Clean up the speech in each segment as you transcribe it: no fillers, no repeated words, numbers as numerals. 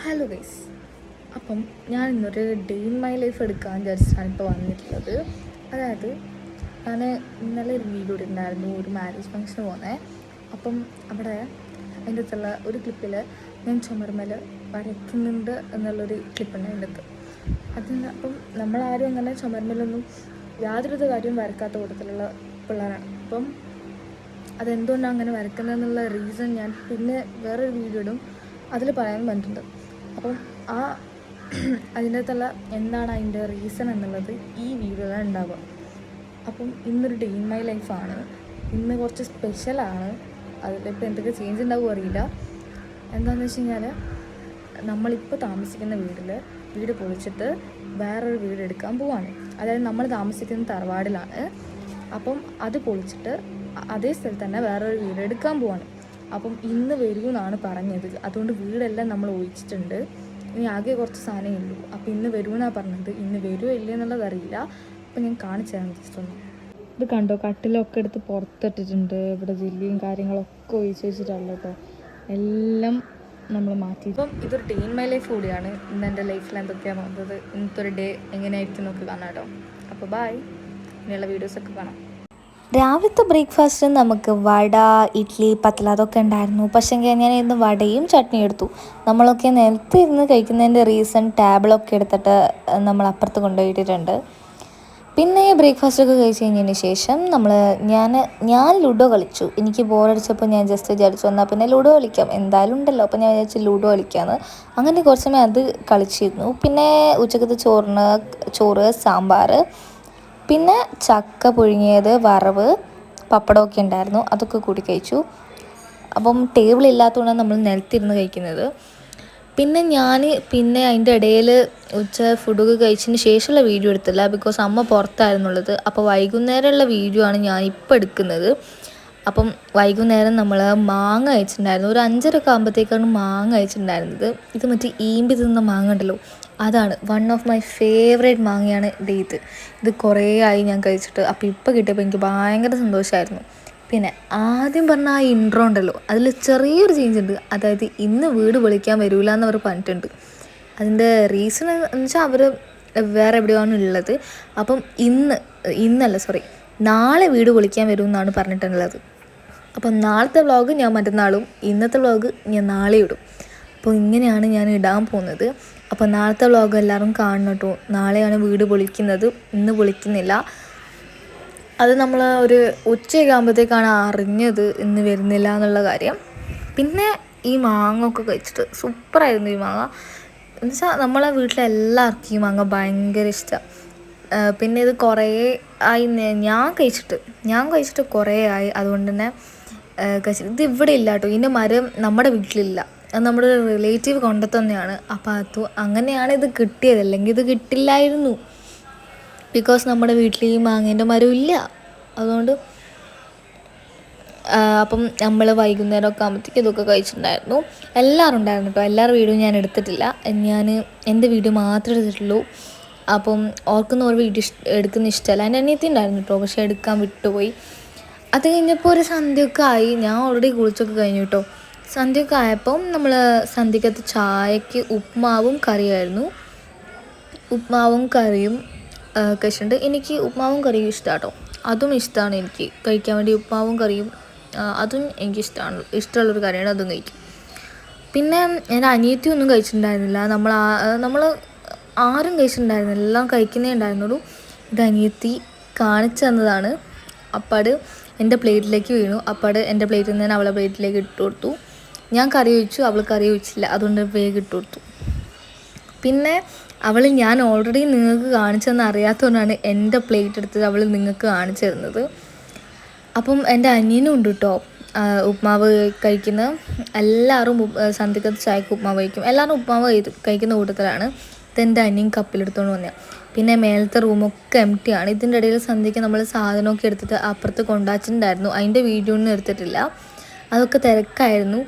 Hello guys, അപ്പം ഞാൻ ഇന്നൊരു ഡേ ഇൻ മൈ ലൈഫ് എടുക്കാൻ വിചാരിച്ചാണ് ഇപ്പോൾ വന്നിട്ടുള്ളത്. അതായത് ഞാൻ ഇന്നലെ ഒരു വീഡിയോ ഇട്ടിട്ടുണ്ടായിരുന്നു, ഒരു മാരേജ് ഫംഗ്ഷന് പോകുന്നത്. അപ്പം അവിടെ അതിൻ്റെ അടുത്തുള്ള ഒരു ക്ലിപ്പിൽ ഞാൻ ചുമരുമേൽ വരയ്ക്കുന്നുണ്ട് എന്നുള്ളൊരു ക്ലിപ്പുണ്ട് അതിൻ്റെ അടുത്ത്. അപ്പം നമ്മളാരും അങ്ങനെ ചുമരുമേലൊന്നും യാതൊരു കാര്യവും വരക്കാത്ത കൂട്ടത്തിലുള്ള പിള്ളേരാണ്. അപ്പം അതെന്തുകൊണ്ടാണ് അങ്ങനെ വരക്കുന്നതെന്നുള്ള റീസൺ ഞാൻ പിന്നെ വേറൊരു വീഡിയോ ഇടും, അതിൽ പറയാൻ പറഞ്ഞിട്ടുണ്ട്. അപ്പം അതിൻ്റെ അകത്തുള്ള എന്താണ് അതിൻ്റെ റീസൺ എന്നുള്ളത് ഈ വീഡിയോയിലാണ് ഉണ്ടാവുക. അപ്പം ഇന്നൊരു ഡേ ഇൻ മൈ ലൈഫാണ്, ഇന്ന് കുറച്ച് സ്പെഷ്യലാണ്. അതിലിപ്പോൾ എന്തൊക്കെ ചേഞ്ച് ഉണ്ടാവും അറിയില്ല. എന്താണെന്ന് വെച്ച് കഴിഞ്ഞാൽ, നമ്മളിപ്പോൾ താമസിക്കുന്ന വീട് പൊളിച്ചിട്ട് വേറൊരു വീട് എടുക്കാൻ പോവാണ്. അതായത് നമ്മൾ താമസിക്കുന്ന തറവാടിലാണ്. അപ്പം അത് പൊളിച്ചിട്ട് അതേ സ്ഥലത്ത് തന്നെ വേറൊരു വീട് എടുക്കാൻ പോവാണ്. അപ്പം ഇന്ന് വരുമെന്നാണ് പറഞ്ഞത്. അതുകൊണ്ട് വീടെല്ലാം നമ്മൾ ഒഴിച്ചിട്ടുണ്ട്. ഇനി ആകെ കുറച്ച് സാധനമേ ഉള്ളൂ. അപ്പം ഇന്ന് വരുമെന്നാണ് പറഞ്ഞത്. ഇന്ന് വരുമോ ഇല്ലേ എന്നുള്ളത് അറിയില്ല. അപ്പം ഞാൻ കാണിച്ചു തരാം ജസ്റ്റ് ഒന്ന്. ഇത് കണ്ടോ, കട്ടിലൊക്കെ എടുത്ത് പുറത്തിട്ടിട്ടുണ്ട്. ഇവിടെ ജെല്ലിയും കാര്യങ്ങളൊക്കെ ഒഴിച്ച് വെച്ചിട്ടുള്ള കേട്ടോ, എല്ലാം നമ്മൾ മാറ്റി. ഇപ്പം ഇതൊരു ഡേ ഇൻ മൈ ലൈഫ് കൂടിയാണ്. ഇന്ന് എൻ്റെ ലൈഫിൽ എന്തൊക്കെയാണ് വന്നത്, ഇന്നത്തെ ഒരു ഡേ എങ്ങനെയായിരിക്കും നോക്കി കാണാം കേട്ടോ. അപ്പോൾ ബായ്, ഇനിയുള്ള വീഡിയോസൊക്കെ കാണാം. രാവിലത്തെ ബ്രേക്ക്ഫാസ്റ്റിന് നമുക്ക് വട, ഇഡ്ഡലി, പത്തല അതൊക്കെ ഉണ്ടായിരുന്നു. പക്ഷേ ഞാൻ ഇന്ന് വടയും ചട്നിയും എടുത്തു. നമ്മളൊക്കെ നിലത്ത് ഇരുന്ന് കഴിക്കുന്നതിൻ്റെ റീസൺ ടേബിളൊക്കെ എടുത്തിട്ട് നമ്മൾ അപ്പുറത്ത് കൊണ്ടുപോയിട്ടിട്ടുണ്ട്. പിന്നെ ബ്രേക്ക്ഫാസ്റ്റൊക്കെ കഴിച്ച് കഴിഞ്ഞതിന് ശേഷം ഞാൻ ലുഡോ കളിച്ചു. എനിക്ക് ബോറടിച്ചപ്പോൾ ഞാൻ ജസ്റ്റ് വിചാരിച്ചു വന്നാൽ പിന്നെ ലുഡോ കളിക്കാം, എന്തായാലും ഉണ്ടല്ലോ. അപ്പോൾ ഞാൻ വിചാരിച്ചു ലുഡോ കളിക്കാമെന്ന്. അങ്ങനെ കുറച്ച് സമയം അത് കളിച്ചിരുന്നു. പിന്നെ ഉച്ചക്കത്തെ ചോറ്, സാമ്പാർ, പിന്നെ ചക്ക പുഴുങ്ങിയത്, വറവ്, പപ്പടമൊക്കെ ഉണ്ടായിരുന്നു. അതൊക്കെ കൂടി കഴിച്ചു. അപ്പം ടേബിൾ ഇല്ലാത്തതുകൊണ്ടാണ് നമ്മൾ നിലത്തിരുന്ന് കഴിക്കുന്നത്. പിന്നെ അതിൻ്റെ ഇടയിൽ ഫുഡൊക്കെ കഴിച്ചതിന് ശേഷമുള്ള വീഡിയോ എടുത്തില്ല, ബിക്കോസ് അമ്മ പുറത്തായിരുന്നുള്ളത്. അപ്പോൾ വൈകുന്നേരമുള്ള വീഡിയോ ആണ് ഞാൻ ഇപ്പോൾ എടുക്കുന്നത്. അപ്പം വൈകുന്നേരം നമ്മൾ മാങ്ങ കഴിച്ചിട്ടുണ്ടായിരുന്നു. ഒരു 5:30 ആകുമ്പോഴത്തേക്കാണ് മാങ്ങ കഴിച്ചിട്ടുണ്ടായിരുന്നത്. ഇത് മറ്റേ ഈമ്പി തിന്ന മാങ്ങ ഉണ്ടല്ലോ, അതാണ്. വൺ ഓഫ് മൈ ഫേവറേറ്റ് മാങ്ങയാണ് ഇത് കുറേ ആയി ഞാൻ കഴിച്ചിട്ട്. അപ്പോൾ ഇപ്പോൾ കിട്ടിയപ്പോൾ എനിക്ക് ഭയങ്കര സന്തോഷമായിരുന്നു. പിന്നെ ആദ്യം പറഞ്ഞ ആ ഇൻട്രോ ഉണ്ടല്ലോ, അതിൽ ചെറിയൊരു ചേഞ്ച് ഉണ്ട്. അതായത് ഇന്ന് വീട് വിളിക്കാൻ വരില്ല എന്നവർ പറഞ്ഞിട്ടുണ്ട്. അതിൻ്റെ റീസൺ എന്ന് വെച്ചാൽ അവർ വേറെ എവിടെയാണ് ഉള്ളത്. അപ്പം നാളെ വീട് വിളിക്കാൻ വരുമെന്നാണ് പറഞ്ഞിട്ടുള്ളത്. അപ്പം നാളത്തെ വ്ളോഗ് ഞാൻ മറ്റന്നാളും, ഇന്നത്തെ വ്ളോഗ് ഞാൻ നാളെ ഇടും. അപ്പോൾ ഇങ്ങനെയാണ് ഞാൻ ഇടാൻ പോകുന്നത്. അപ്പോൾ നാളത്തെ വ്ളോഗ് എല്ലാവരും കാണണം കേട്ടോ. നാളെയാണ് വീട് പൊളിക്കുന്നത്, ഇന്ന് പൊളിക്കുന്നില്ല. അത് നമ്മൾ ഒരു ഉച്ചയൊക്കെ ആകുമ്പോഴത്തേക്കാണ് അറിഞ്ഞത് ഇന്ന് വരുന്നില്ല എന്നുള്ള കാര്യം. പിന്നെ ഈ മാങ്ങ ഒക്കെ കഴിച്ചിട്ട് സൂപ്പറായിരുന്നു ഈ മാങ്ങ. എന്നുവെച്ചാൽ നമ്മളെ വീട്ടിലെല്ലാവർക്കും ഈ മാങ്ങ ഭയങ്കര ഇഷ്ടമാണ്. പിന്നെ ഇത് കുറേ ആയി ഞാൻ കഴിച്ചിട്ട് കുറേ ആയി. അതുകൊണ്ട് തന്നെ ഇത് ഇവിടെ ഇല്ല കേട്ടോ, ഇതിൻ്റെ മരം നമ്മുടെ വീട്ടിലില്ല. അത് നമ്മുടെ ഒരു റിലേറ്റീവ് കൊണ്ടുതന്നെയാണ്. അപ്പോൾ അങ്ങനെയാണ് ഇത് കിട്ടിയത്, അല്ലെങ്കിൽ ഇത് കിട്ടില്ലായിരുന്നു. ബിക്കോസ് നമ്മുടെ വീട്ടിൽ ഈ മാങ്ങേൻ്റെ മരം ഇല്ല. അതുകൊണ്ട് അപ്പം നമ്മൾ വൈകുന്നേരമൊക്കെ ആകുമ്പോഴത്തേക്ക് ഇതൊക്കെ കഴിച്ചിട്ടുണ്ടായിരുന്നു. എല്ലാവരും ഉണ്ടായിരുന്നു കേട്ടോ. എല്ലാവരുടെ വീഡിയോ ഞാൻ എടുത്തിട്ടില്ല, ഞാൻ എൻ്റെ വീഡിയോ മാത്രമേ എടുത്തിട്ടുള്ളൂ. അപ്പം ഓർക്കുന്ന ഒരു വീഡിയോ എടുക്കുന്ന ഇഷ്ടമല്ല. എൻ്റെ അനിയത്തി ഉണ്ടായിരുന്നു കേട്ടോ, പക്ഷേ എടുക്കാൻ വിട്ടുപോയി. അത് കഴിഞ്ഞപ്പോൾ ഒരു സന്ധ്യയൊക്കെ ആയി. ഞാൻ ഓൾറെഡി കുളിച്ചൊക്കെ കഴിഞ്ഞു കേട്ടോ. സന്ധ്യയൊക്കെ ആയപ്പം നമ്മൾ സന്ധ്യക്കകത്ത് ചായക്ക് ഉപ്മാവും കറിയായിരുന്നു. ഉപ്മാവും കറിയും കഴിച്ചിട്ടുണ്ട്. എനിക്ക് ഉപ്മാവും കറിയും ഇഷ്ടമാണ് കേട്ടോ. അതും ഇഷ്ടമാണ് എനിക്ക് കഴിക്കാൻ വേണ്ടി. ഉപ്മാവും കറിയും അതും ഇഷ്ടമുള്ളൊരു കറിയാണ്, അതും കഴിക്കും. പിന്നെ എൻ്റെ അനിയത്തി ഒന്നും കഴിച്ചിട്ടുണ്ടായിരുന്നില്ല. നമ്മൾ ആരും കഴിച്ചിട്ടുണ്ടായിരുന്നില്ല, എല്ലാം കഴിക്കുന്നേ ഉണ്ടായിരുന്നുള്ളൂ. ഇത് അനിയത്തി കാണിച്ചു തന്നതാണ്. അപ്പാട് എൻ്റെ പ്ലേറ്റിലേക്ക് വീണു. അപ്പാട് എൻ്റെ പ്ലേറ്റിൽ നിന്ന് അവളെ പ്ലേറ്റിലേക്ക് ഇട്ട് കൊടുത്തു. ഞാൻ കറി ഒഴിച്ചു, അവൾ കറി ഒഴിച്ചില്ല, അതുകൊണ്ട് വേഗം ഇട്ട് കൊടുത്തു. പിന്നെ ഞാൻ ഓൾറെഡി നിങ്ങൾക്ക് കാണിച്ചതെന്ന് അറിയാത്തതുകൊണ്ടാണ് എൻ്റെ പ്ലേറ്റ് എടുത്തത് അവൾ നിങ്ങൾക്ക് കാണിച്ചു തരുന്നത്. അപ്പം എൻ്റെ അനിയനും ഉണ്ട് കേട്ടോ ഉപ്മാവ് കഴിക്കുന്ന. എല്ലാവരും സന്ധ്യക്കത്ത് ചായക്ക് ഉപ്മാവ് കഴിക്കും. എല്ലാവരും ഉപ്മാവ് കഴിക്കുന്ന കൂട്ടത്തിലാണ്. ഇതെൻ്റെ അനിയൻ കപ്പിലെടുത്തുകൊണ്ട് വന്നത്. പിന്നെ മേലത്തെ റൂമൊക്കെ എംപ്റ്റിയാണ്. ഇതിൻ്റെ ഇടയിൽ സന്ധ്യയ്ക്ക് നമ്മൾ സാധനമൊക്കെ എടുത്തിട്ട് അപ്പുറത്ത് കൊണ്ടാച്ചിട്ടുണ്ടായിരുന്നു. അതിൻ്റെ വീഡിയോ ഒന്നും എടുത്തിട്ടില്ല, അതൊക്കെ തിരക്കായിരുന്നു.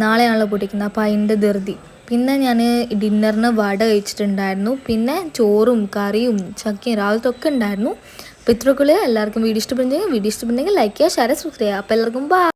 നാളെയാണല്ലോ പൊട്ടിക്കുന്നത്, അപ്പോൾ അതിൻ്റെ ധൃതി. പിന്നെ ഞാൻ ഡിന്നറിന് വട കഴിച്ചിട്ടുണ്ടായിരുന്നു. പിന്നെ ചോറും കറിയും ചക്കയും രാവിലത്തെ ഒക്കെ ഉണ്ടായിരുന്നു. അപ്പോൾ ഇത്രയൊക്കെ എല്ലാവർക്കും വീഡിയോ ഇഷ്ടപ്പെടുന്നെങ്കിൽ ലൈക്ക് ചെയ്യുക, ഷെയർ, സബ്സ്ക്രൈബ് ചെയ്യുക. അപ്പോൾ എല്ലാവർക്കും ബൈ.